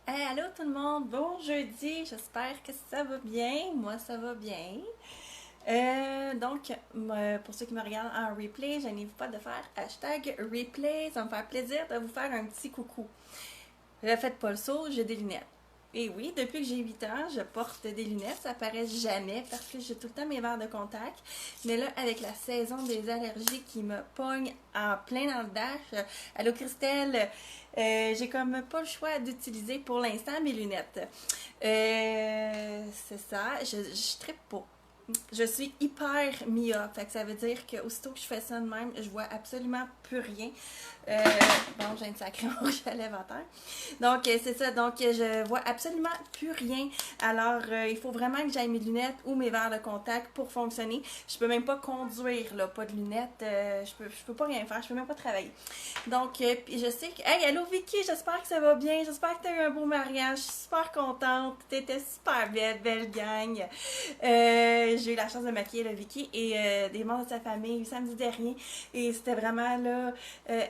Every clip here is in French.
Hey, allô tout le monde, bon jeudi, j'espère que ça va bien, moi ça va bien. Pour ceux qui me regardent en replay, je n'hésite pas de faire hashtag replay, ça me fait plaisir de vous faire un petit coucou. Ne faites pas le saut, j'ai des lunettes. Et oui, depuis que j'ai 8 ans, je porte des lunettes, ça paraît jamais parce que j'ai tout le temps mes verres de contact. Mais là, avec la saison des allergies qui me pogne en plein dans le dash, allô Christelle, j'ai comme pas le choix d'utiliser pour l'instant mes lunettes. C'est ça, je trippe pas. Je suis hyper myope, fait que ça veut dire que aussitôt que je fais ça de même, je vois absolument plus rien. Euh, bon, j'ai un sacré rouge à lèvres à terre. Donc, c'est ça. Donc, je vois absolument plus rien. Alors, il faut vraiment que j'aille mes lunettes ou mes verres de contact pour fonctionner. Je peux même pas conduire, là, pas de lunettes. Je peux pas rien faire. Je peux même pas travailler. Donc, puis je sais que... Hey, allô Vicky, j'espère que ça va bien. J'espère que tu as eu un beau mariage. Je suis super contente. T'étais super belle, belle gang. J'ai eu la chance de maquiller le Vicky et des membres de sa famille samedi dernier. Et c'était vraiment là.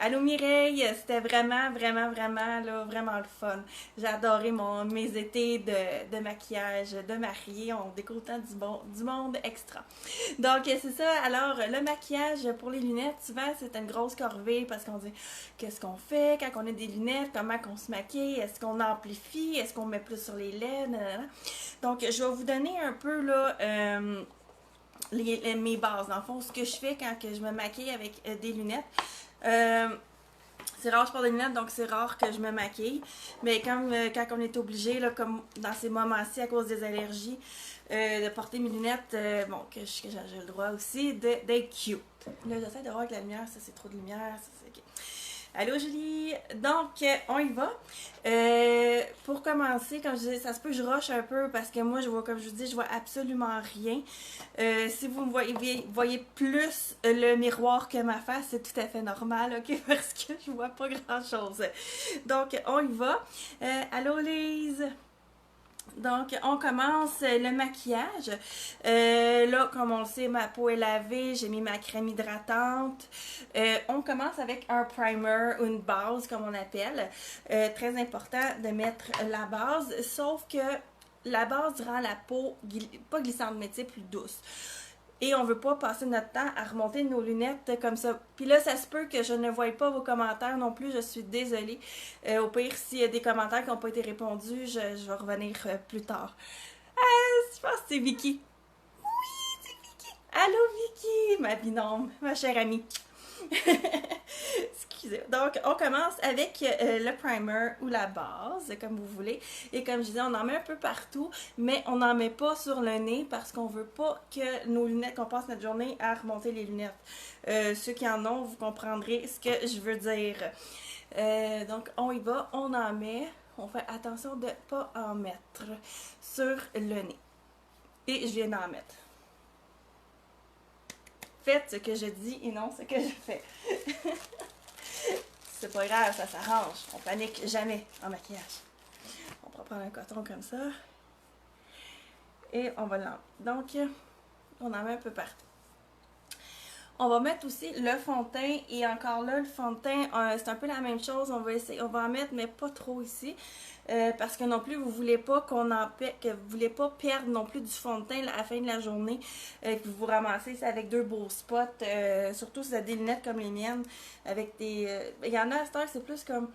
Allô Mireille, c'était vraiment, vraiment, vraiment, là, vraiment le fun. J'ai adoré mes étés de maquillage, de mariée. On découvre tant du monde extra. Donc, c'est ça. Alors, le maquillage pour les lunettes, souvent, c'est une grosse corvée parce qu'on dit qu'est-ce qu'on fait quand on a des lunettes, comment qu'on se maquille, est-ce qu'on amplifie, est-ce qu'on met plus sur les lèvres, nanana. Donc, je vais vous donner un peu, là, mes bases. Dans le fond, ce que je fais quand que je me maquille avec des lunettes. Euh, c'est rare que je porte des lunettes, donc c'est rare que je me maquille. Mais quand on est obligé, là, comme dans ces moments-ci, à cause des allergies, de porter mes lunettes, bon, que j'ai le droit aussi d'être cute. Là, j'essaie de voir avec la lumière, ça c'est trop de lumière, ça c'est ok. Allô Julie! Donc, on y va. Pour commencer, comme je disais, ça se peut que je rush un peu parce que moi, je vois, comme je vous dis, je vois absolument rien. Si vous me voyez plus le miroir que ma face, c'est tout à fait normal, ok? Parce que je vois pas grand chose. Donc, on y va. Allô Lise! Donc, on commence le maquillage. Là, comme on le sait, ma peau est lavée, j'ai mis ma crème hydratante. On commence avec un primer ou une base, comme on appelle. Très important de mettre la base, sauf que la base rend la peau, pas glissante, mais tu sais, plus douce. Et on veut pas passer notre temps à remonter nos lunettes comme ça. Puis là, ça se peut que je ne voie pas vos commentaires non plus, je suis désolée. Au pire, s'il y a des commentaires qui n'ont pas été répondus, je vais revenir plus tard. Je pense que c'est Vicky. Allô Vicky, ma binôme, ma chère amie. Excusez. Donc, on commence avec le primer ou la base, comme vous voulez. Et comme je disais, on en met un peu partout, mais on n'en met pas sur le nez parce qu'on veut pas que nos lunettes, qu'on passe notre journée à remonter les lunettes. Ceux qui en ont, vous comprendrez ce que je veux dire. Donc, on y va, on en met. On fait attention de ne pas en mettre sur le nez. Et je viens d'en mettre. Faites ce que je dis et non ce que je fais. C'est pas grave, ça s'arrange. On panique jamais en maquillage. On va prendre un coton comme ça. Et on va l'enlever. Donc, on en met un peu partout. On va mettre aussi le fond de teint. Et encore là, le fond de teint, c'est un peu la même chose. On va essayer, on va en mettre, mais pas trop ici. Parce que non plus, vous voulez pas que vous voulez pas perdre non plus du fond de teint à la fin de la journée. Que vous vous ramassez ça avec deux beaux spots. Surtout si vous avez des lunettes comme les miennes. Avec des. Il y en a à cette heure, c'est plus comme.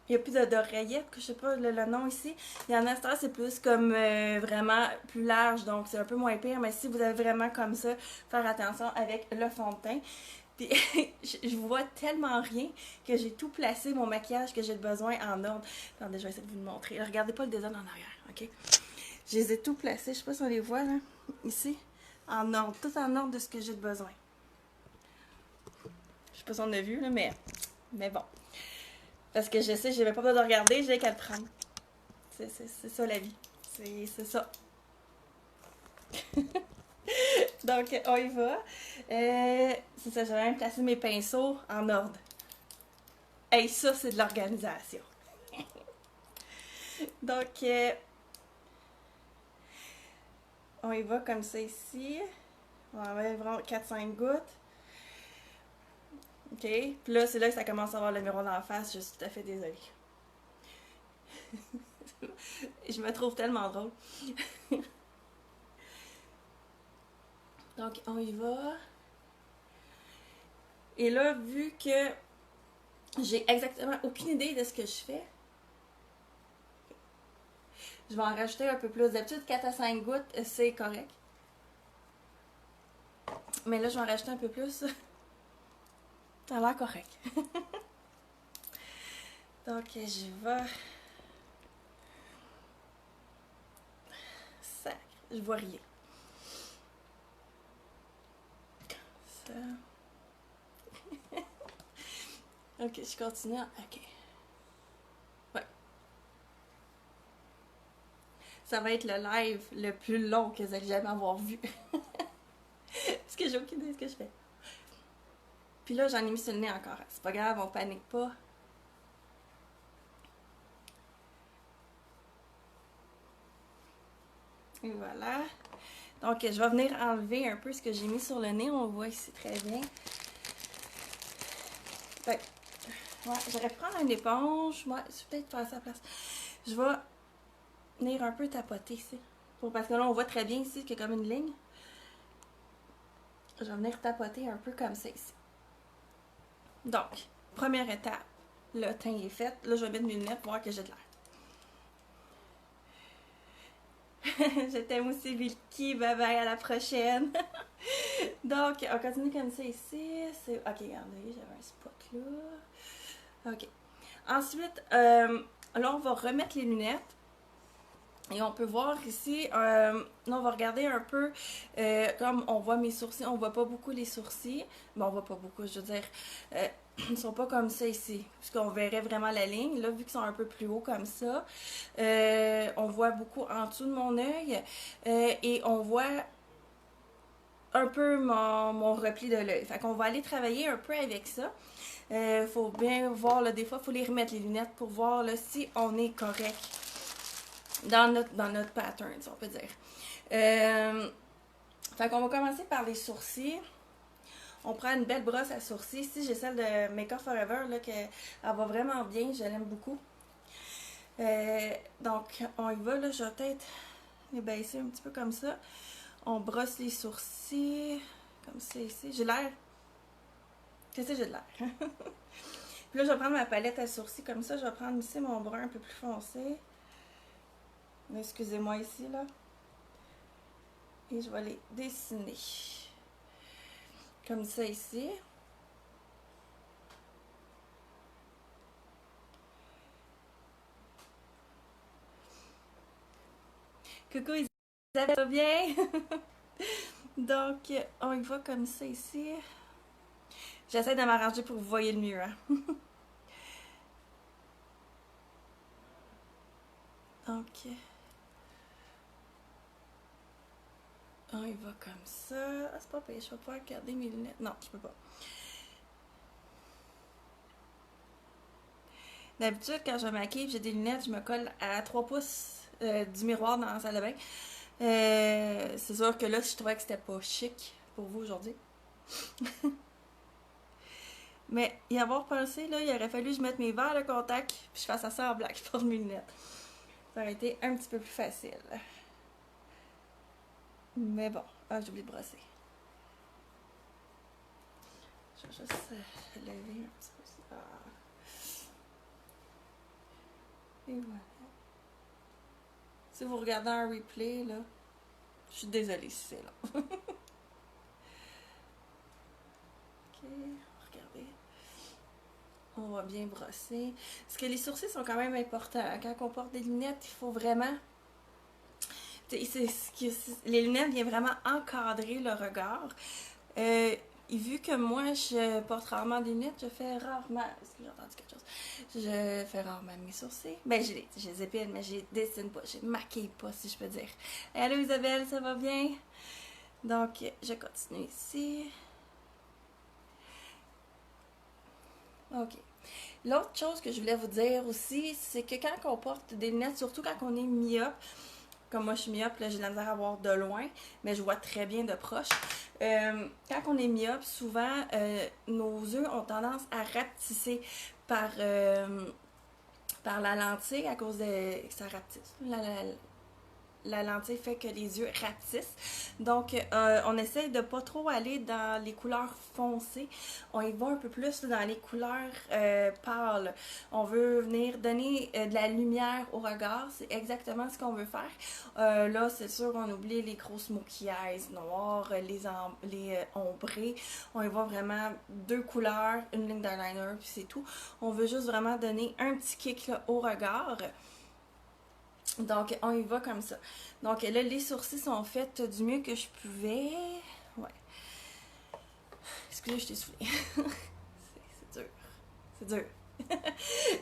Il n'y a plus d'oreillettes, je sais pas le nom ici. Il y en a à cette heure, c'est plus comme vraiment plus large, donc c'est un peu moins pire. Mais si vous avez vraiment comme ça, faire attention avec le fond de teint. Puis je vois tellement rien que j'ai tout placé mon maquillage que j'ai besoin en ordre. Attendez, je vais essayer de vous le montrer. Regardez pas le design en arrière, ok? Je les ai tout placés, je sais pas si on les voit là, ici, en ordre, tout en ordre de ce que j'ai besoin. Je sais pas si on a vu là, mais bon. Parce que je sais, j'avais pas besoin de regarder, j'ai qu'à le prendre. C'est ça la vie. C'est ça. Donc, on y va. C'est ça, j'avais même placé mes pinceaux en ordre. Hey, ça, c'est de l'organisation. Donc, on y va comme ça ici. On va enlever vraiment 4-5 gouttes. OK. Puis là, c'est là que ça commence à avoir le miroir d'en face. Je suis tout à fait désolée. Je me trouve tellement drôle. Donc, on y va. Et là, vu que j'ai exactement aucune idée de ce que je fais, je vais en rajouter un peu plus. D'habitude, 4 à 5 gouttes, c'est correct. Mais là, je vais en rajouter un peu plus. Ça a l'air correct. Donc, je vais... Sac. Je vois rien. Ça... Ok, je continue. Ok. Ouais. Ça va être le live le plus long que vous allez jamais avoir vu. Parce que j'ai aucune idée de ce que je fais. Puis là, j'en ai mis sur le nez encore. C'est pas grave, on panique pas. Et voilà. Donc, je vais venir enlever un peu ce que j'ai mis sur le nez. On le voit ici très bien. Ouais, j'aurais pu prendre une éponge. Ouais, je vais peut-être passer à la place. Je vais venir un peu tapoter ici. Parce que là, on voit très bien ici qu'il y a comme une ligne. Je vais venir tapoter un peu comme ça ici. Donc, première étape. Le teint est fait. Là, je vais mettre mes lunettes pour voir que j'ai de l'air. Je t'aime aussi, Vilki. Bye bye, à la prochaine. Donc, on continue comme ça ici. Ok, regardez, j'avais un spot là. Ok. Ensuite, là, on va remettre les lunettes. Et on peut voir ici, là, on va regarder un peu, comme on voit mes sourcils, on voit pas beaucoup les sourcils. Bon, on voit pas beaucoup, je veux dire, ils sont pas comme ça ici, puisqu'on verrait vraiment la ligne. Là, vu qu'ils sont un peu plus hauts comme ça, on voit beaucoup en dessous de mon œil, et on voit un peu mon repli de l'œil. Fait qu'on va aller travailler un peu avec ça. Faut bien voir, là, des fois, il faut les remettre les lunettes pour voir là, si on est correct dans notre pattern, si on peut dire. Fait qu'on va commencer par les sourcils. On prend une belle brosse à sourcils. Ici, j'ai celle de Make Up Forever, là, elle va vraiment bien, je l'aime beaucoup. Donc, on y va, là, je vais peut-être les baisser un petit peu comme ça. On brosse les sourcils, comme ça ici. J'ai l'air... Qu'est-ce que j'ai de l'air? Puis là, je vais prendre ma palette à sourcils comme ça. Je vais prendre ici mon brun un peu plus foncé. Excusez-moi ici, là. Et je vais les dessiner. Comme ça ici. Coucou Isabelle, ça va bien? Donc, on y va comme ça ici. J'essaie de m'arranger pour que vous voyez le mieux. Hein? Donc, on y va comme ça. Ah, c'est pas pire, je vais pouvoir garder mes lunettes. Non, je peux pas. D'habitude, quand je me maquille, j'ai des lunettes, je me colle à 3 pouces du miroir dans la salle de bain. C'est sûr que là, je trouvais que c'était pas chic pour vous aujourd'hui. Mais y avoir pensé, là, il aurait fallu que je mette mes verres de contact puis je fasse ça en black pour mes lunettes. Ça aurait été un petit peu plus facile. Mais bon, j'ai oublié de brosser. Je vais juste lever un petit peu ça. Et voilà. Si vous regardez un replay, là, je suis désolée si c'est là. Ok, regardez. On va bien brosser. Parce que les sourcils sont quand même importants. Quand on porte des lunettes, il faut vraiment... les lunettes viennent vraiment encadrer le regard. Et vu que moi, je porte rarement des lunettes, je fais rarement... Est-ce que j'ai entendu quelque chose? Je fais rarement mes sourcils. Ben, je les épile, mais je les dessine pas. Je les maquille pas, si je peux dire. Allô Isabelle, ça va bien? Donc, je continue ici. Ok. L'autre chose que je voulais vous dire aussi, c'est que quand on porte des lunettes, surtout quand on est myope, comme moi je suis myope, là j'ai de la misère à voir de loin, mais je vois très bien de proche. Quand on est myope, souvent nos yeux ont tendance à rapetisser par par la lentille à cause de... ça rapetisse. La lentille fait que les yeux rapetissent. Donc, on essaye de pas trop aller dans les couleurs foncées. On y va un peu plus dans les couleurs pâles. On veut venir donner de la lumière au regard. C'est exactement ce qu'on veut faire. Là, c'est sûr qu'on oublie les gros smokey eyes noirs, les ombrés. On y va vraiment 2 couleurs, une ligne d'eyeliner, puis c'est tout. On veut juste vraiment donner un petit kick là, au regard. Donc, on y va comme ça. Donc, là, les sourcils sont faits du mieux que je pouvais. Ouais. Excusez, je t'ai soufflé. C'est dur. C'est dur.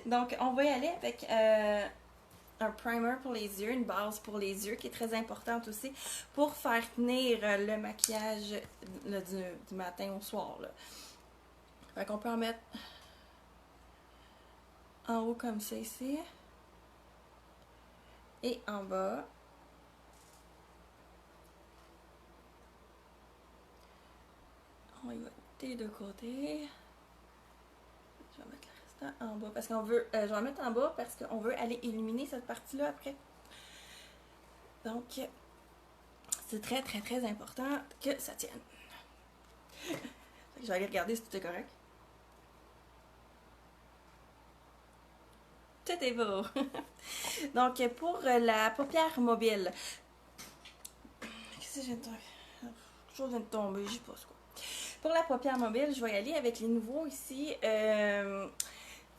Donc, on va y aller avec un primer pour les yeux, une base pour les yeux qui est très importante aussi pour faire tenir le maquillage là, du matin au soir. Là. Fait qu'on peut en mettre en haut comme ça ici. Et en bas. On y va des deux côtés. Je vais mettre le restant en bas parce qu'on veut. Je vais en mettre en bas parce qu'on veut aller illuminer cette partie-là après. Donc, c'est très très très important que ça tienne. Je vais aller regarder si tout est correct. Tout est beau. Donc, pour la paupière mobile. Qu'est-ce que j'ai de tomber? Quelque chose vient de tomber, je sais pas ce quoi. Pour la paupière mobile, je vais y aller avec les nouveaux ici.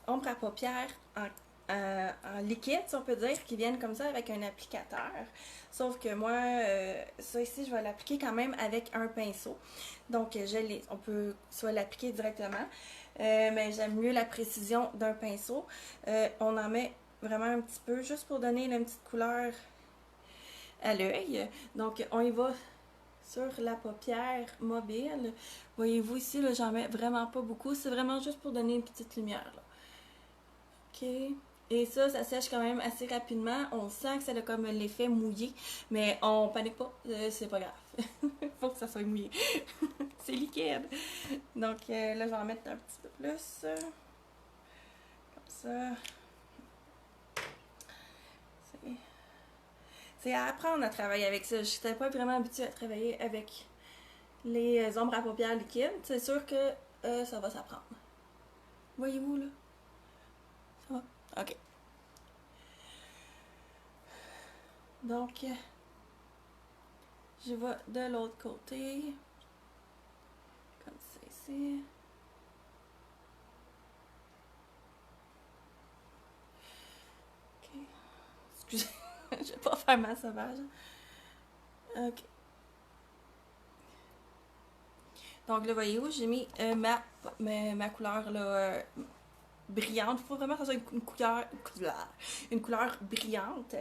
Ombre à paupières en liquide, si on peut dire, qui viennent comme ça avec un applicateur. Sauf que moi, ça ici, je vais l'appliquer quand même avec un pinceau. Donc, on peut soit l'appliquer directement, mais j'aime mieux la précision d'un pinceau. On en met vraiment un petit peu, juste pour donner une petite couleur à l'œil. Donc, on y va sur la paupière mobile. Voyez-vous ici, là, j'en mets vraiment pas beaucoup. C'est vraiment juste pour donner une petite lumière. Là. OK. Et ça sèche quand même assez rapidement. On sent que ça a comme l'effet mouillé, mais on panique pas, c'est pas grave. Faut que ça soit mouillé. C'est liquide. Donc là, je vais en mettre un petit peu plus. Comme ça. C'est à apprendre à travailler avec ça. Je n'étais pas vraiment habituée à travailler avec les ombres à paupières liquides. C'est sûr que ça va s'apprendre. Voyez-vous, là? Ça va? OK. Donc, je vais de l'autre côté. Comme ça ici. OK. Excusez, je vais pas faire ma sauvage. OK. Donc là, voyez-vous, j'ai mis ma couleur là, brillante. Il faut vraiment que ça soit une couleur brillante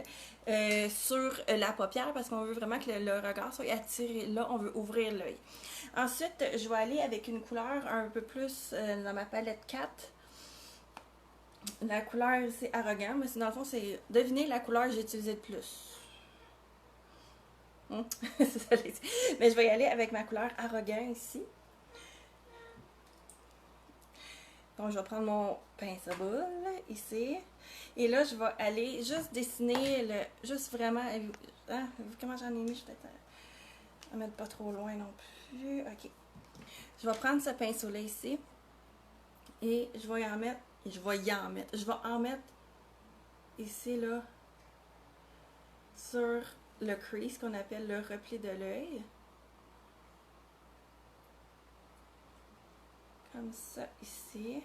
sur la paupière parce qu'on veut vraiment que le regard soit attiré. Là, on veut ouvrir l'œil. Ensuite, je vais aller avec une couleur un peu plus dans ma palette 4. La couleur, c'est arrogant, mais dans le fond, c'est devinez la couleur que j'ai utilisée de plus. C'est ça, mais je vais y aller avec ma couleur arrogant ici. Donc, je vais prendre mon pince à boule ici. Et là, je vais aller juste dessiner juste vraiment. Hein, comment j'en ai mis? Je vais peut-être en mettre pas trop loin non plus. OK. Je vais prendre ce pinceau-là ici. Et je vais en mettre. Je vais en mettre ici, là, sur le crease qu'on appelle le repli de l'œil. Comme ça, ici.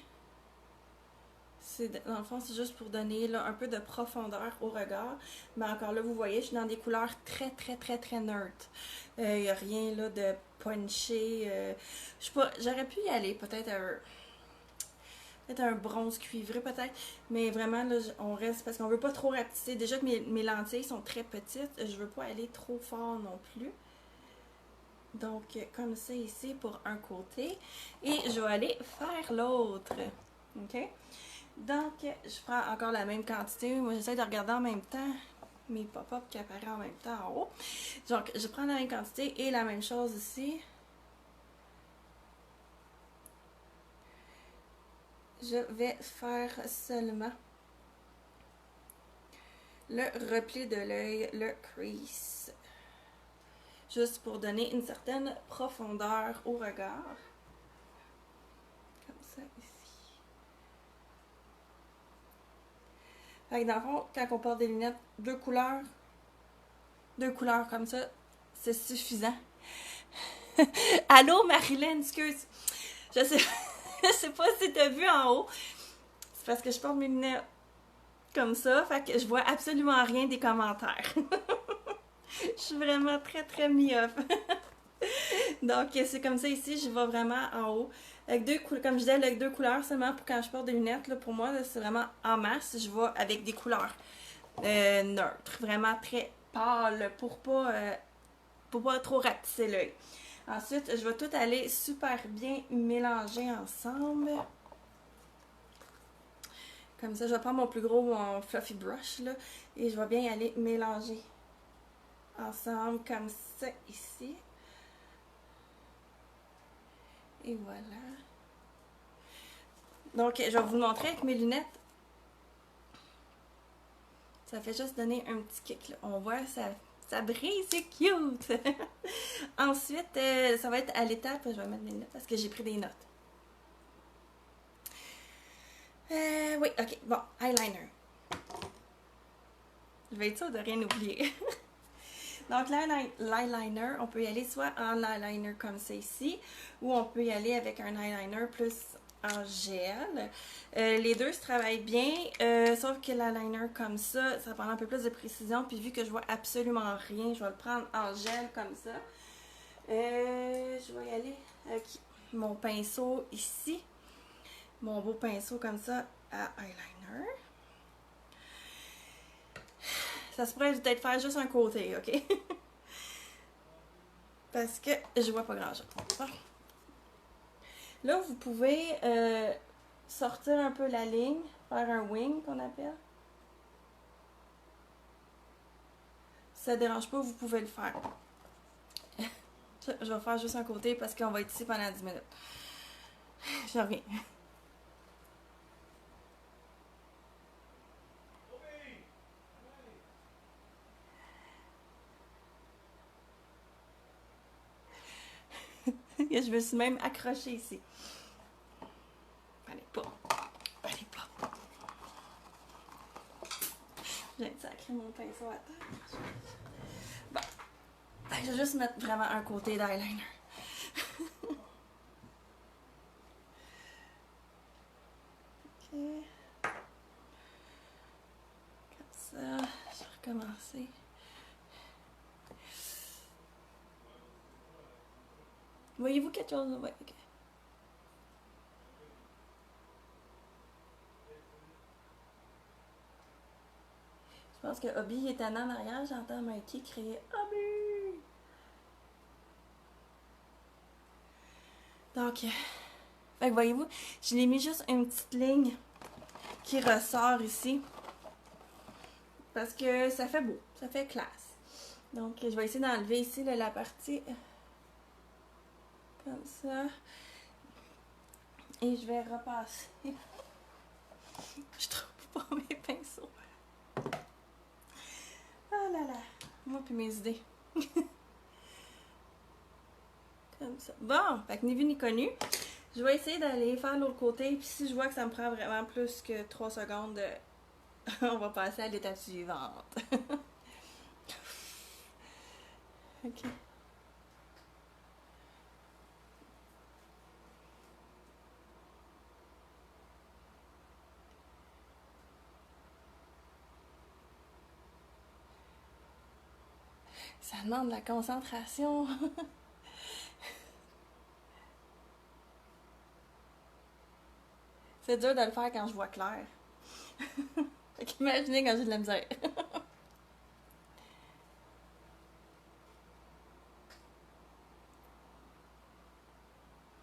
Dans le fond, c'est juste pour donner là, un peu de profondeur au regard. Mais encore là, vous voyez, je suis dans des couleurs très, très, très, très neutres. Il n'y a rien là de punché. J'aurais pu y aller, peut-être un bronze cuivré, peut-être. Mais vraiment, là, on reste parce qu'on veut pas trop rapetisser. Déjà que mes lentilles sont très petites, je veux pas aller trop fort non plus. Donc, comme ça ici pour un côté. Et je vais aller faire l'autre. OK? Donc, je prends encore la même quantité. Moi, j'essaie de regarder en même temps mes pop-up qui apparaissent en même temps en haut. Donc, je prends la même quantité et la même chose ici. Je vais faire seulement le repli de l'œil, le crease. Juste pour donner une certaine profondeur au regard. Comme ça, ici. Fait que dans le fond, quand on porte des lunettes, deux couleurs comme ça, c'est suffisant. Allô, Marilyn, excuse. Je sais, je sais pas si t'as vu en haut. C'est parce que je porte mes lunettes comme ça, fait que je vois absolument rien des commentaires. Je suis vraiment très très myope. Donc c'est comme ça ici, je vais vraiment en haut. Avec deux couleurs, comme je disais, avec deux couleurs seulement pour quand je porte des lunettes, là, pour moi, c'est vraiment en masse, je vais avec des couleurs neutres, vraiment très pâles pour pas trop rapetisser l'œil. Ensuite, je vais tout aller super bien mélanger ensemble. Comme ça, je vais prendre mon plus gros, mon fluffy brush, là, et je vais bien aller mélanger ensemble comme ça ici. Et voilà. Donc, je vais vous le montrer avec mes lunettes. Ça fait juste donner un petit kick, là. On voit, ça brille, c'est cute! Ensuite, ça va être à l'étape, je vais mettre mes notes parce que j'ai pris des notes. Oui, ok, bon, eyeliner. Je vais être sûre de rien oublier. Donc, l'eyeliner, on peut y aller soit en eyeliner comme ça ici, ou on peut y aller avec un eyeliner plus en gel. Les deux se travaillent bien, sauf que l'eyeliner comme ça prend un peu plus de précision. Puis vu que je vois absolument rien, je vais le prendre en gel comme ça. Je vais y aller avec mon pinceau ici. Mon beau pinceau comme ça à eyeliner. Ça se pourrait peut-être faire juste un côté, ok? Parce que je vois pas grand chose. Bon. Là, vous pouvez sortir un peu la ligne, faire un wing qu'on appelle. Si ça ne dérange pas, vous pouvez le faire. Je vais faire juste un côté parce qu'on va être ici pendant 10 minutes. Je reviens. Je me suis même accrochée ici. Allez, pas. Allez, pas. J'ai sacré mon pinceau à terre. Bon. Je vais juste mettre vraiment un côté d'eyeliner. Ok. Comme ça. Je vais recommencer. Voyez-vous quelque chose? Oui, ok. Je pense que Hobby est en arrière. J'entends Mikey crier Hobby! Donc, fait que voyez-vous, je l'ai mis juste une petite ligne qui ressort ici. Parce que ça fait beau, ça fait classe. Donc, je vais essayer d'enlever ici là, la partie comme ça. Et je vais repasser. Je trouve pas mes pinceaux. Oh là là, moi puis mes idées. Comme ça. Bon, fait que ni vu ni connu. Je vais essayer d'aller faire l'autre côté. Puis si je vois que ça me prend vraiment plus que 3 secondes, on va passer à l'étape suivante. Ok. Ça demande de la concentration. C'est dur de le faire quand je vois clair. Fait qu'imaginez quand j'ai de la misère.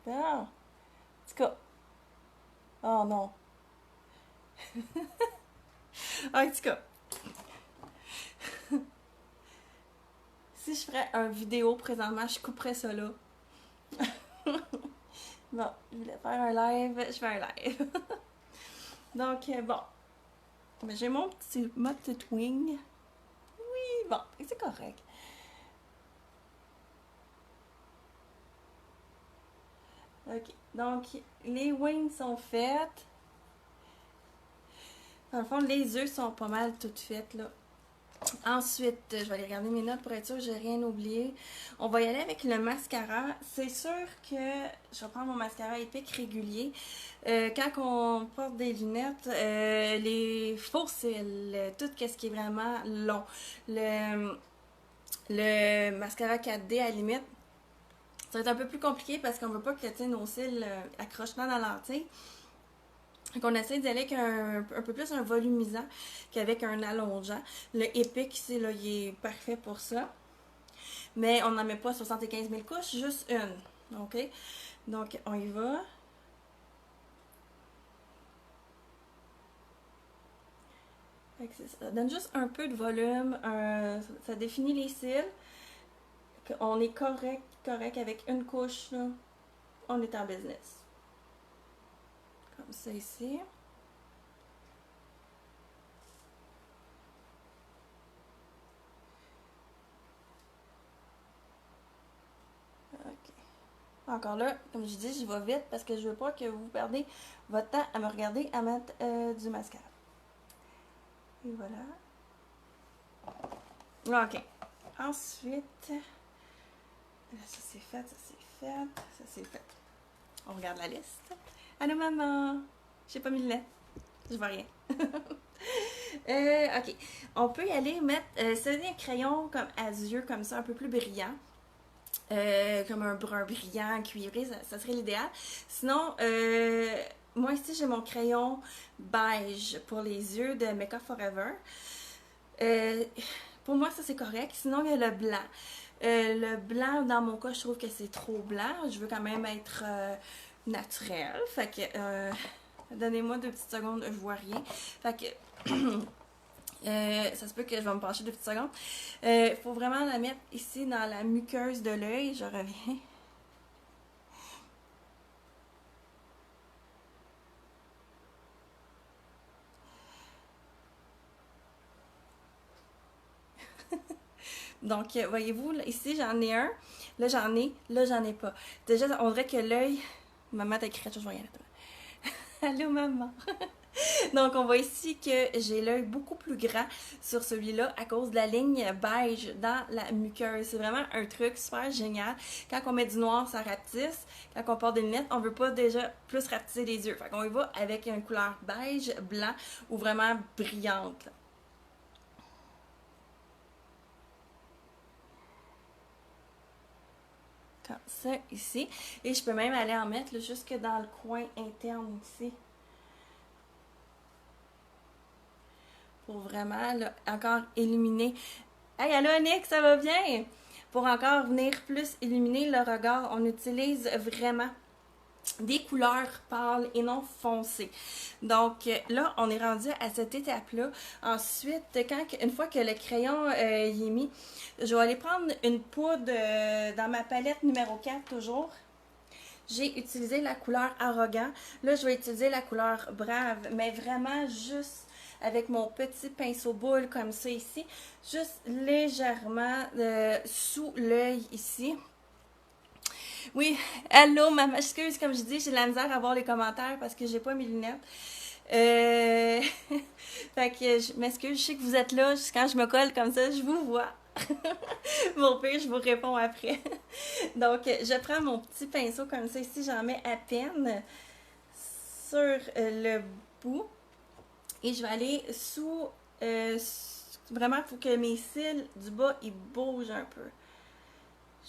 Ah, en tout cas. Oh non. En tout cas. Si je ferais une vidéo présentement, je couperais ça là. Bon, je voulais faire un live, je fais un live. Donc, bon. Mais j'ai ma petite wing. Oui, bon, c'est correct. Ok, donc les wings sont faites. Dans le fond, les œufs sont pas mal toutes faites, là. Ensuite, je vais aller regarder mes notes pour être sûre que j'ai rien oublié. On va y aller avec le mascara. C'est sûr que je vais prendre mon mascara épique régulier. Quand on porte des lunettes, les faux cils, tout ce qui est vraiment long. Le mascara 4D à la limite, ça va être un peu plus compliqué parce qu'on veut pas que nos cils accrochent dans la lentille. Donc on essaie d'y aller avec un peu plus un volumisant qu'avec un allongeant. Le Epic ici, là, il est parfait pour ça. Mais on n'en met pas 75 000 couches, juste une. OK? Donc on y va. Ça donne juste un peu de volume. Ça définit les cils. On est correct avec une couche. Là. On est en business. Comme ça ici. Ok. Encore là, comme je dis, je vais vite parce que je veux pas que vous perdez votre temps à me regarder à mettre du mascara. Et voilà. Ok. Ensuite, ça c'est fait, ça c'est fait, ça c'est fait. On regarde la liste. Allô maman! J'ai pas mis le lait. Je vois rien. Ok. On peut y aller mettre. C'est un crayon comme azur, comme ça, un peu plus brillant. Comme un brun brillant, cuivré, ça serait l'idéal. Sinon, moi ici j'ai mon crayon beige pour les yeux de Makeup Forever. Pour moi, ça c'est correct. Sinon, il y a le blanc. Le blanc, dans mon cas, je trouve que c'est trop blanc. Je veux quand même être naturelle. Fait que, donnez-moi 2 petites secondes, je vois rien. Fait que, ça se peut que je vais me pencher 2 petites secondes. Faut vraiment la mettre ici dans la muqueuse de l'œil. Je reviens. Donc, voyez-vous, ici, j'en ai un. Là, j'en ai pas. Déjà, on dirait que l'œil... Maman t'a écrit, je vais regarder. Allô, maman. Donc, on voit ici que j'ai l'œil beaucoup plus grand sur celui-là à cause de la ligne beige dans la muqueuse. C'est vraiment un truc super génial. Quand on met du noir, ça rapetisse. Quand on porte des lunettes, on veut pas déjà plus rapetisser les yeux. Fait qu'on y va avec une couleur beige, blanc ou vraiment brillante. Comme ça, ici. Et je peux même aller en mettre là, jusque dans le coin interne ici. Pour vraiment là, encore illuminer. Hey, allô Nick, ça va bien? Pour encore venir plus illuminer le regard, on utilise vraiment des couleurs pâles et non foncées. Donc là, on est rendu à cette étape-là. Ensuite, une fois que le crayon y est mis, je vais aller prendre une poudre dans ma palette numéro 4 toujours. J'ai utilisé la couleur Arrogant. Là, je vais utiliser la couleur Brave, mais vraiment juste avec mon petit pinceau boule comme ça ici, juste légèrement sous l'œil ici. Oui, allô, maman, excuse, comme je dis, j'ai de la misère à voir les commentaires parce que j'ai pas mes lunettes. Fait que je m'excuse, je sais que vous êtes là, quand je me colle comme ça, je vous vois. Bon pire, je vous réponds après. Donc, je prends mon petit pinceau comme ça ici, j'en mets à peine sur le bout. Et je vais aller sous... vraiment, il faut que mes cils du bas, ils bougent un peu.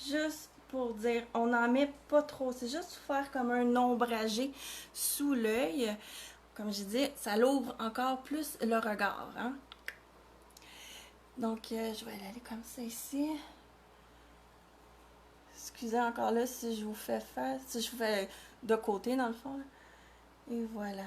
Juste pour dire, on n'en met pas trop. C'est juste faire comme un ombragé sous l'œil. Comme je dis, ça l'ouvre encore plus le regard. Hein? Donc, je vais aller comme ça ici. Excusez encore là si je vous fais faire, si je vous fais de côté dans le fond. Là. Et voilà.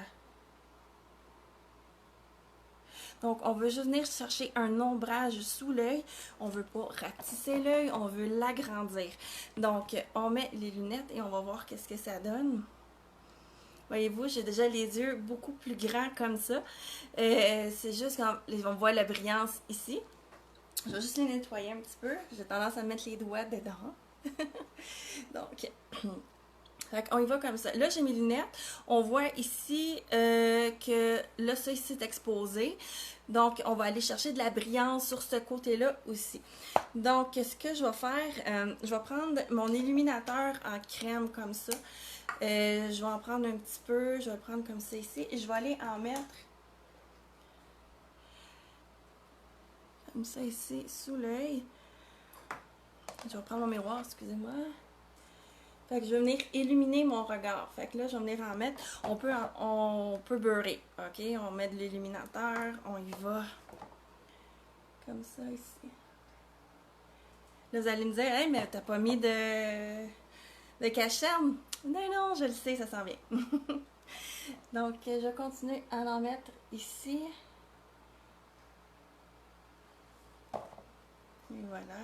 Donc, on veut juste venir chercher un ombrage sous l'œil. On veut pas rapetisser l'œil, on veut l'agrandir. Donc, on met les lunettes et on va voir qu'est-ce que ça donne. Voyez-vous, j'ai déjà les yeux beaucoup plus grands comme ça. C'est juste quand on voit la brillance ici. Je vais juste les nettoyer un petit peu. J'ai tendance à mettre les doigts dedans. Donc, on y va comme ça. Là, j'ai mes lunettes. On voit ici que là, ça ici est exposé. Donc, on va aller chercher de la brillance sur ce côté-là aussi. Donc, ce que je vais faire, je vais prendre mon illuminateur en crème comme ça. Je vais en prendre un petit peu. Je vais le prendre comme ça ici. Et je vais aller en mettre comme ça ici, sous l'œil. Je vais prendre mon miroir, excusez-moi. Fait que je vais venir illuminer mon regard. Fait que là, je vais venir en mettre. On peut beurrer, ok? On met de l'illuminateur, on y va. Comme ça, ici. Là, vous allez me dire, hey, mais t'as pas mis de cachem? Non, non, je le sais, ça s'en vient. Donc, je vais continuer à en mettre ici. Et voilà.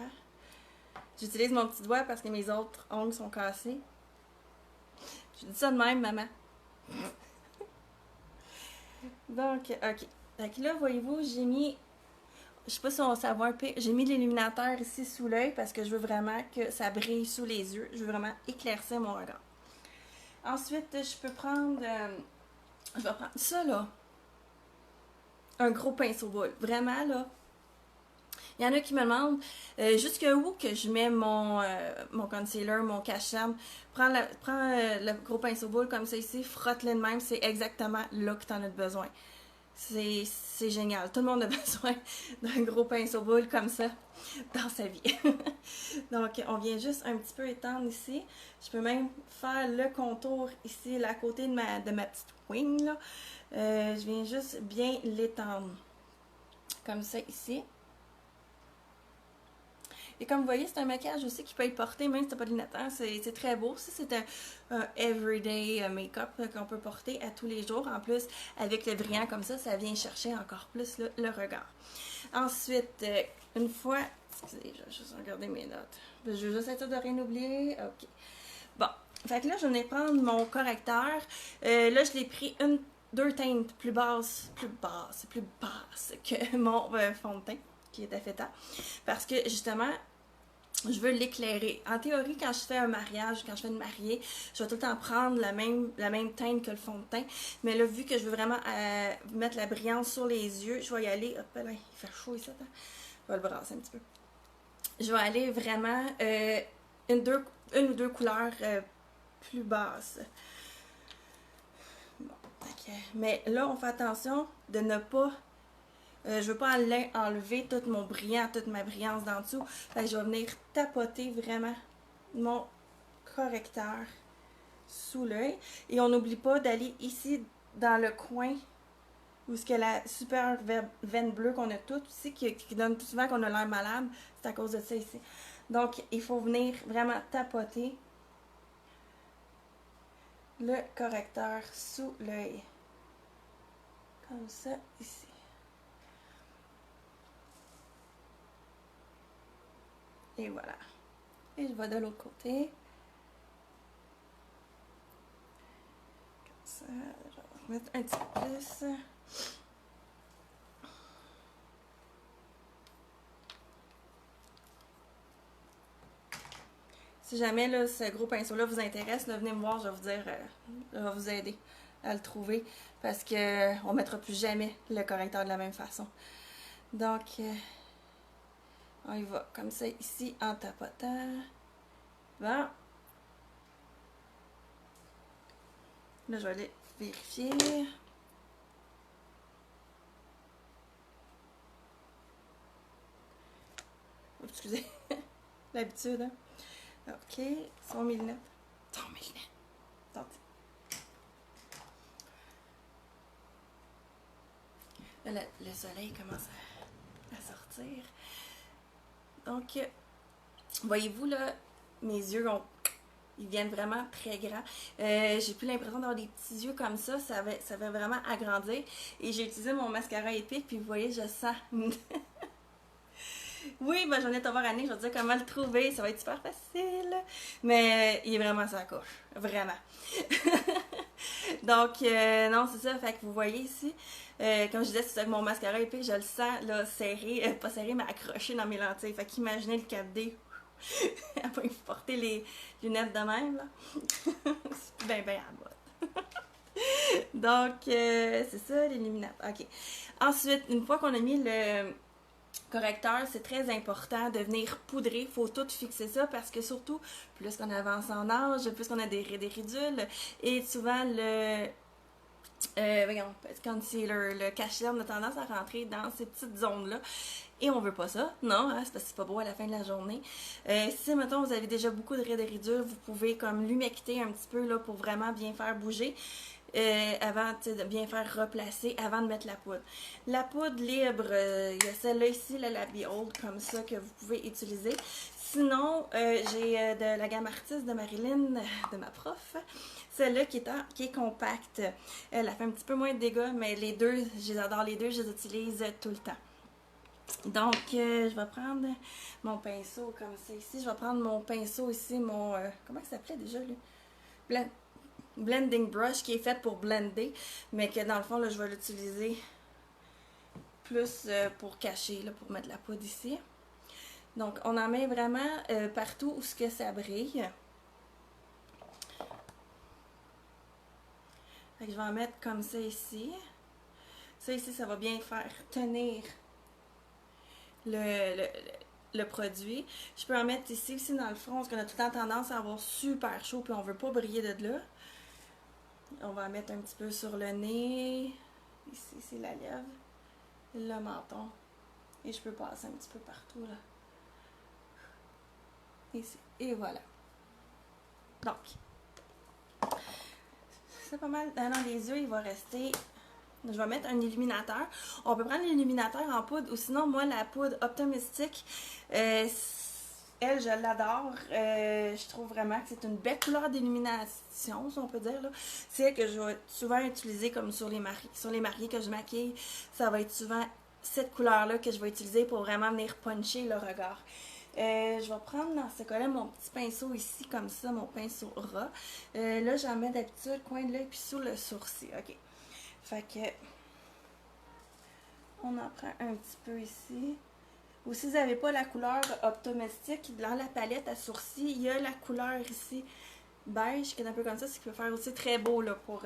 J'utilise mon petit doigt parce que mes autres ongles sont cassés. Je dis ça de même, maman. Donc, ok. Donc là, voyez-vous, j'ai mis... Je sais pas si on va savoir, j'ai mis l'illuminateur ici sous l'œil parce que je veux vraiment que ça brille sous les yeux. Je veux vraiment éclaircir mon regard. Ensuite, je peux prendre... je vais prendre ça, là. Un gros pinceau boule. Vraiment, là. Il y en a qui me demandent jusqu'où que je mets mon concealer, mon cachem. Prends le gros pinceau boule comme ça ici, frotte-le de même, c'est exactement là que tu en as besoin. C'est génial. Tout le monde a besoin d'un gros pinceau boule comme ça dans sa vie. Donc, on vient juste un petit peu étendre ici. Je peux même faire le contour ici, là, à côté de ma petite wing, là. Je viens juste bien l'étendre. Comme ça ici. Et comme vous voyez, c'est un maquillage aussi qui peut être porté, même si tu n'as pas de lunettes. C'est très beau. Ça, c'est un everyday make-up qu'on peut porter à tous les jours. En plus, avec le brillant comme ça vient chercher encore plus le regard. Ensuite, une fois... Excusez, je vais juste regarder mes notes. Je veux juste être sûre de rien oublier. OK. Bon. Fait que là, je vais prendre mon correcteur. Là, je l'ai pris deux teintes plus basses que mon fond de teint qui est affectant. Parce que, justement... je veux l'éclairer. En théorie, quand je fais un mariage, quand je fais une mariée, je vais tout le temps prendre la même teinte que le fond de teint. Mais là, vu que je veux vraiment mettre la brillance sur les yeux, je vais y aller... Hop là, il fait chaud ici, attends. Je vais le brasser un petit peu. Je vais aller vraiment une ou deux couleurs plus basses. Bon, okay. Mais là, on fait attention de ne pas... je veux pas enlever tout mon brillant, toute ma brillance d'en dessous. Fait que je vais venir tapoter vraiment mon correcteur sous l'œil. Et on n'oublie pas d'aller ici dans le coin où ce que la super veine bleue qu'on a toutes ici, qui donne tout souvent qu'on a l'air malade, c'est à cause de ça ici. Donc, il faut venir vraiment tapoter le correcteur sous l'œil. Comme ça, ici. Et voilà. Et je vais de l'autre côté. Comme ça. Je vais mettre un petit peu plus. Si jamais là, ce gros pinceau-là vous intéresse, là, venez me voir, je vais vous dire, je vais vous aider à le trouver. Parce que on ne mettra plus jamais le correcteur de la même façon. Donc... on y va comme ça ici en tapotant. Bon. Là, je vais aller vérifier. Oh, excusez. L'habitude, hein. OK. Sont mes lunettes. Sont mes lunettes. Attendez. Là, le soleil commence à sortir. Donc, voyez-vous là, mes yeux, ils viennent vraiment très grands. J'ai plus l'impression d'avoir des petits yeux comme ça. Ça va vraiment agrandir. Et j'ai utilisé mon mascara épique, puis vous voyez, je sens... Oui, ben j'en ai à voir Annie, je vais te dire comment le trouver. Ça va être super facile. Mais il est vraiment sa couche. Vraiment. Donc, non, c'est ça. Fait que vous voyez ici, comme je disais, c'est ça que mon mascara épais, je le sens là, serré, pas serré, mais accroché dans mes lentilles. Fait qu'imaginez le 4D. Après, il faut porter les lunettes de même, là. C'est bien, bien à botte. Donc, c'est ça, l'illuminateur. OK. Ensuite, une fois qu'on a mis le correcteur, c'est très important de venir poudrer. Il faut tout fixer ça parce que surtout, plus qu'on avance en âge, plus qu'on a des ridules, et souvent voyons, concealer, le cache-cerne a tendance à rentrer dans ces petites zones-là. Et on veut pas ça, non, hein, c'est parce que c'est pas beau à la fin de la journée. Si, mettons, vous avez déjà beaucoup de ridules, vous pouvez comme l'humecter un petit peu là, pour vraiment bien faire bouger. Avant de bien faire replacer avant de mettre la poudre. La poudre libre, il y a celle-là ici, la Be Old, comme ça, que vous pouvez utiliser. Sinon, j'ai de la gamme artiste de Marilyn, de ma prof. Celle-là qui est compacte. Elle a fait un petit peu moins de dégâts, mais les deux, je les adore les deux, je les utilise tout le temps. Donc, je vais prendre mon pinceau comme ça ici. Je vais prendre mon pinceau ici, mon... comment ça s'appelait déjà, lui? Blending brush qui est fait pour blender, mais que dans le fond, là, je vais l'utiliser plus pour cacher, là, pour mettre la poudre ici. Donc, on en met vraiment partout où ce que ça brille. Fait que je vais en mettre comme ça ici. Ça ici, ça va bien faire tenir le produit. Je peux en mettre ici aussi dans le front, parce qu'on a tout le temps tendance à avoir super chaud, puis on veut pas briller de là. On va en mettre un petit peu sur le nez. Ici, c'est la lèvre. Le menton. Et je peux passer un petit peu partout, là. Ici. Et voilà. Donc, c'est pas mal. Dans les yeux, il va rester... Je vais mettre un illuminateur. On peut prendre l'illuminateur en poudre, ou sinon, moi, la poudre Optomistic, elle, je l'adore. Je trouve vraiment que c'est une belle couleur d'illumination, si on peut dire. C'est elle que je vais souvent utiliser comme sur les mariés que je maquille. Ça va être souvent cette couleur-là que je vais utiliser pour vraiment venir puncher le regard. Je vais prendre dans ce cas-là mon petit pinceau ici, comme ça, mon pinceau ras. Là, j'en mets d'habitude coin de l'œil puis sous le sourcil. OK. Fait que on en prend un petit peu ici. Ou si vous n'avez pas la couleur Optomistic, dans la palette à sourcils, il y a la couleur ici beige qui est un peu comme ça, ce qui peut faire aussi très beau là, pour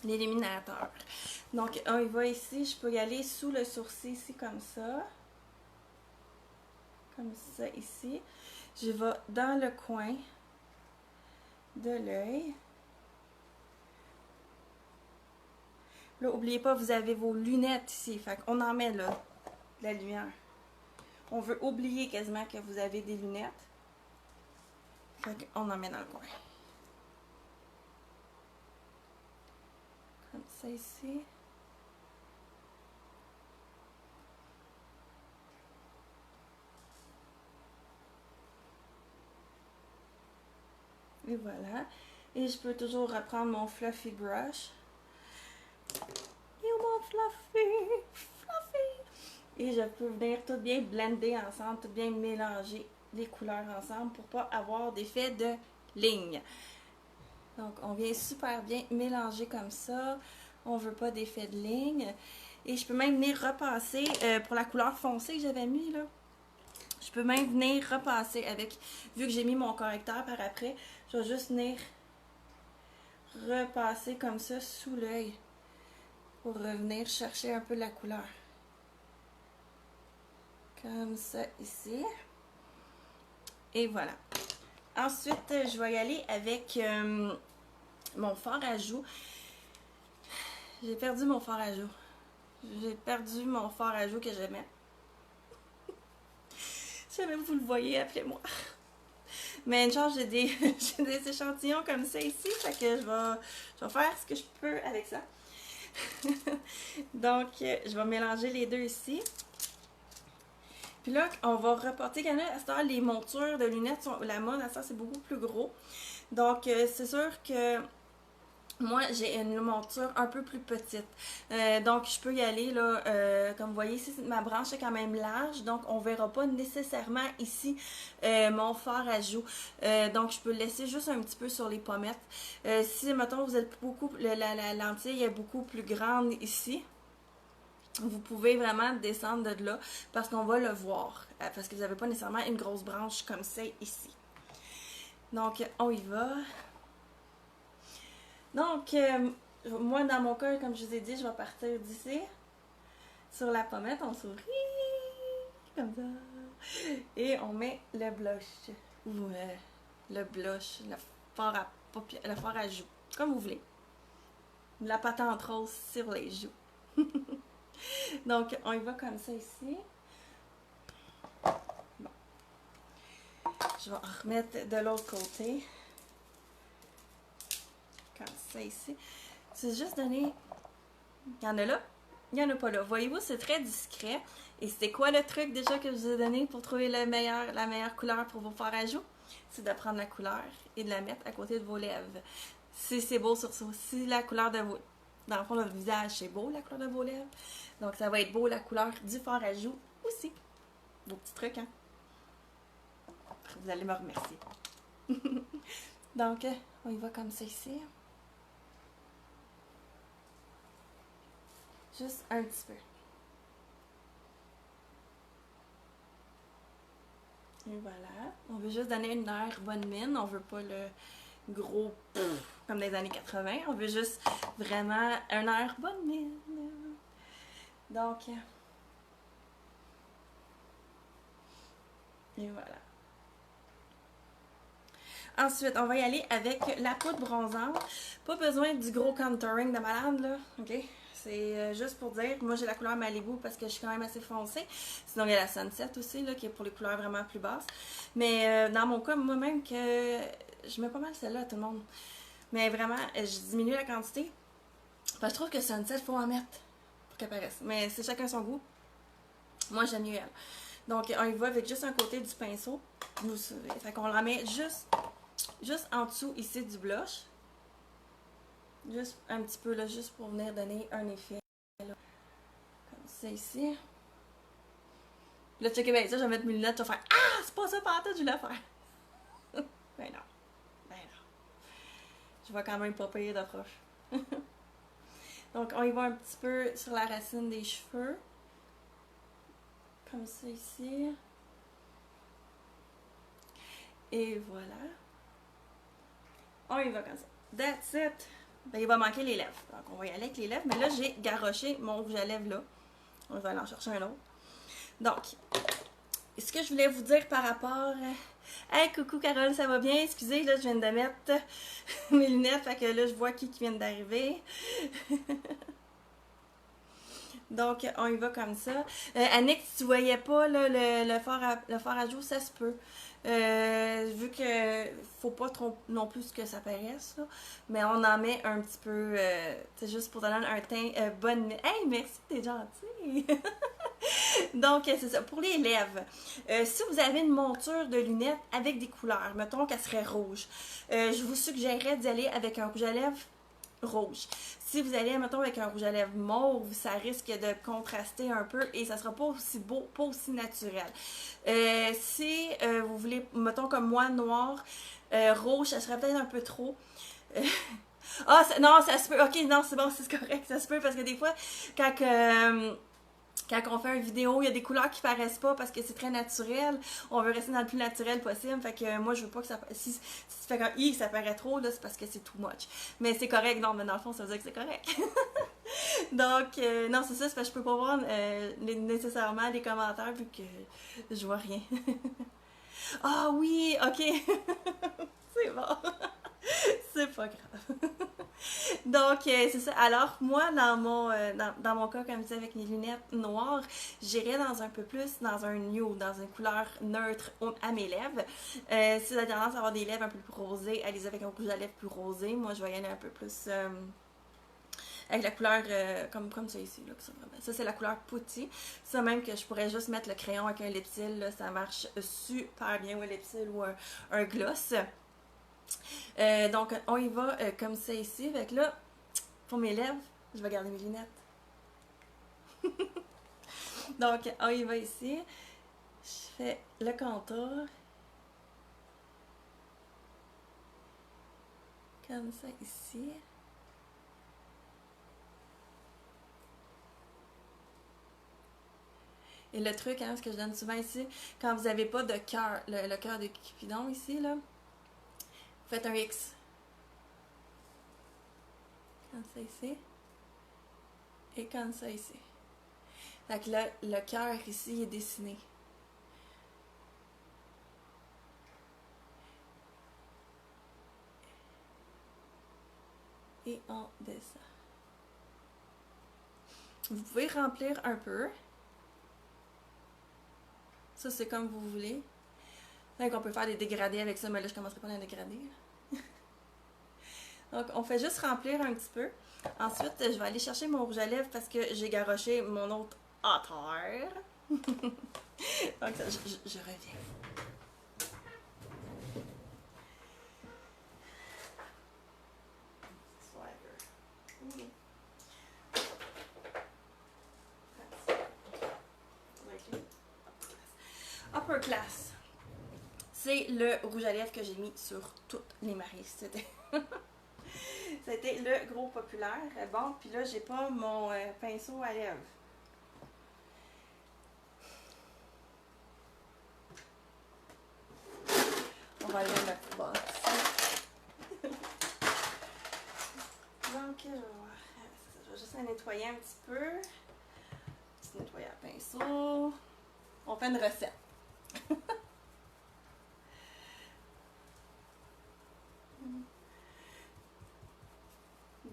l'illuminateur. Donc, il va ici, je peux y aller sous le sourcil ici comme ça. Comme ça ici. Je vais dans le coin de l'œil. Là, n'oubliez pas, vous avez vos lunettes ici. Fait qu'on en met là, de la lumière. On veut oublier quasiment que vous avez des lunettes. Fait qu'on en met dans le coin. Comme ça ici. Et voilà. Et je peux toujours reprendre mon fluffy brush. You mon fluffy, fluffy. Et je peux venir tout bien blender ensemble, tout bien mélanger les couleurs ensemble pour pas avoir d'effet de ligne. Donc, on vient super bien mélanger comme ça. On veut pas d'effet de ligne. Et je peux même venir repasser pour la couleur foncée que j'avais mis là. Je peux même venir repasser avec, vu que j'ai mis mon correcteur par après, je vais juste venir repasser comme ça sous l'œil pour revenir chercher un peu la couleur. Comme ça ici. Et voilà. Ensuite, je vais y aller avec mon fard à joues. J'ai perdu mon fard à joues. J'ai perdu mon fard à joues que j'aimais. Si jamais vous le voyez, appelez-moi. Mais une chance, j'ai des échantillons comme ça ici. Fait que je vais faire ce que je peux avec ça. Donc, je vais mélanger les deux ici. Puis là, on va reporter quand même à cette heure, les montures de lunettes sont la mode à ça, c'est beaucoup plus gros. Donc, c'est sûr que Moi, j'ai une monture un peu plus petite. Donc, je peux y aller, là, comme vous voyez ici, ma branche est quand même large, donc on verra pas nécessairement ici mon fard à joues. Donc, je peux le laisser juste un petit peu sur les pommettes. Si, mettons, vous êtes beaucoup, la lentille est beaucoup plus grande ici, vous pouvez vraiment descendre de là parce qu'on va le voir. Parce que vous n'avez pas nécessairement une grosse branche comme ça ici. Donc, on y va. Donc, moi, dans mon cas, comme je vous ai dit, je vais partir d'ici. Sur la pommette, on sourit. Comme ça. Et on met le blush. Ou le blush, le fard à paupières, le fard à joues. Comme vous voulez. La patente rose sur les joues. Donc, on y va comme ça ici. Bon. Je vais en remettre de l'autre côté. Comme ça ici. C'est juste donner... Il y en a là, il n'y en a pas là. Voyez-vous, c'est très discret. Et c'est quoi le truc déjà que je vous ai donné pour trouver la meilleure couleur pour vos fards à joues? C'est de prendre la couleur et de la mettre à côté de vos lèvres. Si c'est beau sur ça, si la couleur de vos... Dans le fond, votre visage, c'est beau, la couleur de vos lèvres. Donc, ça va être beau, la couleur du fard à joues aussi. Vos petits trucs, hein? Vous allez me remercier. Donc, on y va comme ça ici. Juste un petit peu. Et voilà. On veut juste donner une air bonne mine. On veut pas le gros comme des années 80. On veut juste vraiment un air bonne mine. Donc, et voilà. Ensuite, on va y aller avec la poudre bronzante. Pas besoin du gros contouring de malade, là. OK? C'est juste pour dire, moi j'ai la couleur Malibu parce que je suis quand même assez foncée. Sinon, il y a la Sunset aussi, là, qui est pour les couleurs vraiment plus basses. Mais dans mon cas, moi-même, que je mets pas mal celle-là à tout le monde. Mais vraiment, je diminue la quantité. Parce que je trouve que Sunset, il faut en mettre pour qu'elle paraisse. Mais c'est chacun son goût. Moi, j'aime mieux elle. Donc, on y va avec juste un côté du pinceau. Vous savez. Fait qu'on la met juste en dessous ici du blush. Juste un petit peu là, juste pour venir donner un effet. Là. Comme ça ici. Là, checkez bien ça, je vais mettre mes lunettes, je vais faire ah, c'est pas ça pantoute, je voulais faire. Ben non. Ben non. Je vois quand même pas payer d'approche. Donc, on y va un petit peu sur la racine des cheveux. Comme ça ici. Et voilà. On y va comme ça. That's it. Ben, il va manquer les lèvres. Donc, on va y aller avec les lèvres. Mais là, j'ai garoché mon rouge à lèvres là. On va aller en chercher un autre. Donc, ce que je voulais vous dire par rapport... Hey, coucou Carole, ça va bien? Excusez, là, je viens de mettre mes lunettes. Fait que là, je vois qui vient d'arriver. Donc, on y va comme ça. Annick, si tu voyais pas là, le fard à joues, ça se peut. Vu que faut pas trop non plus que ça paraisse, là, mais on en met un petit peu, c'est juste pour donner un teint bonne. Hey, merci, t'es gentil! Donc, c'est ça. Pour les lèvres, si vous avez une monture de lunettes avec des couleurs, mettons qu'elle serait rouge, je vous suggérerais d'y aller avec un rouge à lèvres rouge. Si vous allez, mettons, avec un rouge à lèvres mauve, ça risque de contraster un peu et ça sera pas aussi beau, pas aussi naturel. Si vous voulez, mettons comme moi, noir, rouge, ça serait peut-être un peu trop. Ah, non, ça se peut. Ok, non, c'est bon, c'est correct, ça se peut parce que des fois, quand on fait une vidéo, il y a des couleurs qui paraissent pas parce que c'est très naturel. On veut rester dans le plus naturel possible. Fait que moi, je veux pas que ça... Si tu fais comme « ça paraît trop », là, c'est parce que c'est too much. Mais c'est correct. Non, mais dans le fond, ça veut dire que c'est correct. Donc, non, c'est ça. C'est parce que je peux pas voir nécessairement les commentaires vu que je vois rien. Ah oui, ok. C'est bon. C'est pas grave. Donc, c'est ça. Alors, moi, dans mon cas, comme je disais, avec mes lunettes noires, j'irais dans un peu plus, dans un nude, dans une couleur neutre à mes lèvres. Si vous avez tendance à avoir des lèvres un peu plus rosées, allez-y avec un rouge à lèvres plus rosé. Moi, je vais y aller un peu plus avec la couleur comme ça ici. Là, ça, c'est la couleur Putty. Ça même que je pourrais juste mettre le crayon avec un lipsil. Là, ça marche super bien, ou un lipsil ou un gloss. Donc, on y va comme ça ici. Fait que là, pour mes lèvres, je vais garder mes lunettes. Donc, on y va ici. Je fais le contour. Comme ça ici. Et le truc, hein, ce que je donne souvent ici, quand vous n'avez pas de cœur, le cœur de Cupidon ici, là, vous faites un X. Comme ça ici. Et comme ça ici. Fait que là, le cœur ici est dessiné. Et on descend. Vous pouvez remplir un peu. Ça, c'est comme vous voulez. Donc, on peut faire des dégradés avec ça, mais là, je commencerai pas à les dégrader. Donc, on fait juste remplir un petit peu. Ensuite, je vais aller chercher mon rouge à lèvres parce que j'ai garoché mon autre hauteur. Donc, je reviens. Upper Class. C'est le rouge à lèvres que j'ai mis sur toutes les mariées. C'était le gros populaire. Bon, puis là, j'ai pas mon pinceau à lèvres. On va aller mettre box. Donc, je vais juste la nettoyer un petit peu. Petit nettoyer à pinceau. On fait une recette.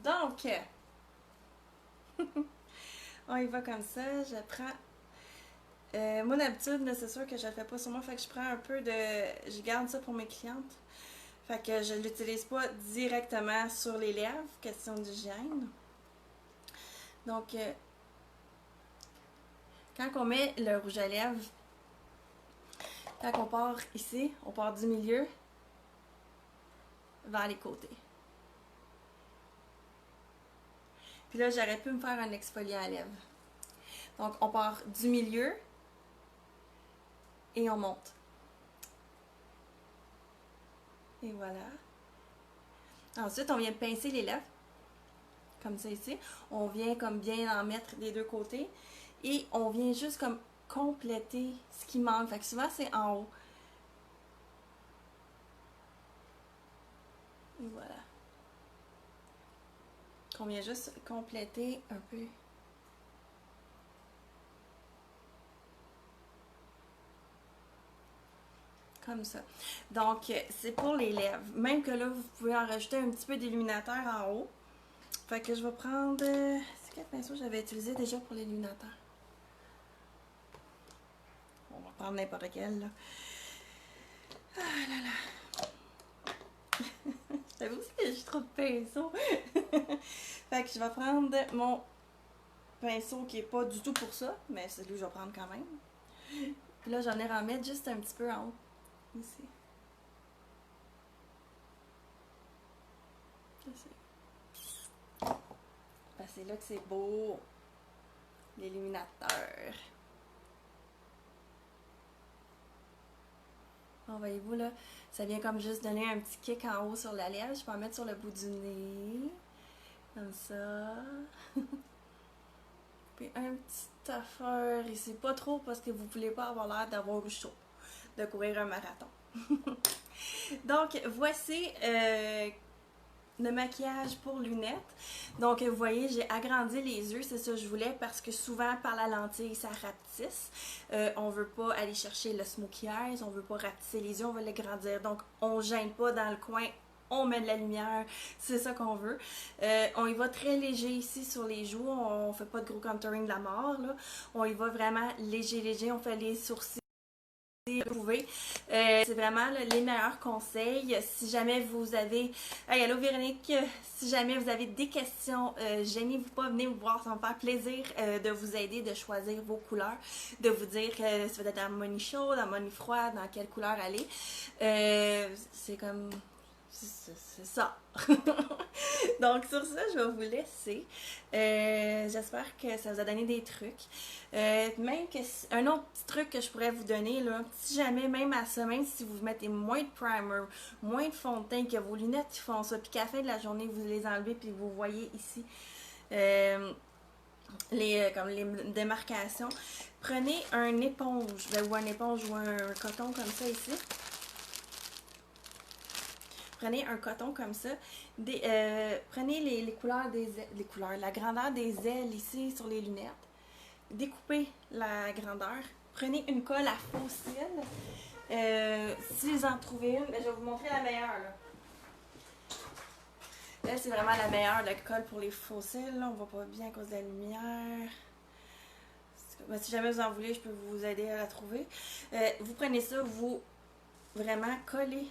Donc, on y va comme ça. Je prends. Moi, d'habitude, c'est sûr que je le fais pas sur moi. Fait que je prends un peu de. Je garde ça pour mes clientes. Fait que je l'utilise pas directement sur les lèvres. Question d'hygiène. Donc, quand on met le rouge à lèvres, quand on part ici, on part du milieu vers les côtés. Puis là, j'aurais pu me faire un exfoliant à lèvres. Donc, on part du milieu et on monte. Et voilà. Ensuite, on vient pincer les lèvres. Comme ça ici. On vient comme bien en mettre des deux côtés. Et on vient juste comme compléter ce qui manque. Fait que souvent, c'est en haut. Et voilà. On vient juste compléter un peu. Comme ça. Donc, c'est pour les lèvres. Même que là, vous pouvez en rajouter un petit peu d'illuminateur en haut. Fait que je vais prendre... c'est quel pinceau j'avais utilisé déjà pour l'illuminateur? On va prendre n'importe quel, là. Ah là là. J'avoue aussi que j'ai trop de pinceaux. Fait que je vais prendre mon pinceau qui est pas du tout pour ça, mais celui que je vais prendre quand même. Puis là, j'en ai à en mettre juste un petit peu en haut. Ici. C'est là que c'est beau. L'illuminateur. Bon, voyez-vous là, ça vient comme juste donner un petit kick en haut sur la lèvre. Je peux en mettre sur le bout du nez. Comme ça. Puis un petit affaire ici. Pas trop parce que vous ne voulez pas avoir l'air d'avoir chaud. De courir un marathon. Donc, voici le maquillage pour lunettes. Donc, vous voyez, j'ai agrandi les yeux, c'est ça que je voulais parce que souvent, par la lentille, ça rapetisse. On veut pas aller chercher le smokey eyes, on veut pas rapetisser les yeux, on veut les grandir. Donc, on gêne pas dans le coin, on met de la lumière, c'est ça qu'on veut. On y va très léger ici sur les joues, on fait pas de gros contouring de la mort, là. On y va vraiment léger, on fait les sourcils. Vous pouvez. C'est vraiment là, les meilleurs conseils. Si jamais vous avez... Hey, allô Véronique! Si jamais vous avez des questions, gênez-vous pas, venez me voir. Ça va me faire plaisir de vous aider, de choisir vos couleurs, de vous dire si vous êtes en harmonie chaude, en harmonie froide, dans quelle couleur aller. C'est comme... c'est ça. Donc sur ça, je vais vous laisser. J'espère que ça vous a donné des trucs. Même que un autre petit truc que je pourrais vous donner, là, si jamais, même à ça, même si vous mettez moins de primer, moins de fond de teint, que vos lunettes qui font ça, puis qu'à la fin de la journée, vous les enlevez, puis vous voyez ici comme les démarcations, prenez un éponge, ou un éponge ou un coton comme ça ici. Prenez un coton comme ça. Prenez les couleurs les couleurs, la grandeur des ailes ici sur les lunettes. Découpez la grandeur. Prenez une colle à faux cils. Si vous en trouvez une, je vais vous montrer la meilleure. Là, c'est vraiment la meilleure, la colle pour les faux cils. Là, on voit pas bien à cause de la lumière. Si jamais vous en voulez, je peux vous aider à la trouver. Vous prenez ça, vous vraiment collez.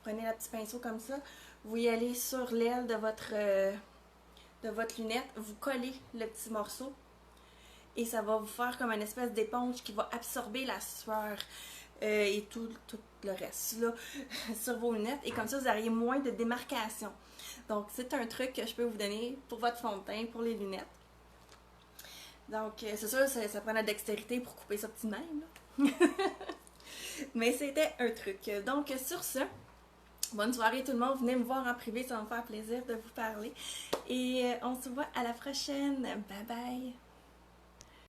Prenez le petit pinceau comme ça, vous y allez sur l'aile de votre lunette, vous collez le petit morceau et ça va vous faire comme une espèce d'éponge qui va absorber la sueur et tout le reste là, sur vos lunettes, et comme ça vous auriez moins de démarcation. Donc c'est un truc que je peux vous donner pour votre fond de teint, pour les lunettes. Donc c'est sûr, ça prend la dextérité pour couper ça petit de même. Mais c'était un truc. Donc sur ce, bonne soirée tout le monde, venez me voir en privé, ça va me faire plaisir de vous parler. Et on se voit à la prochaine. Bye bye!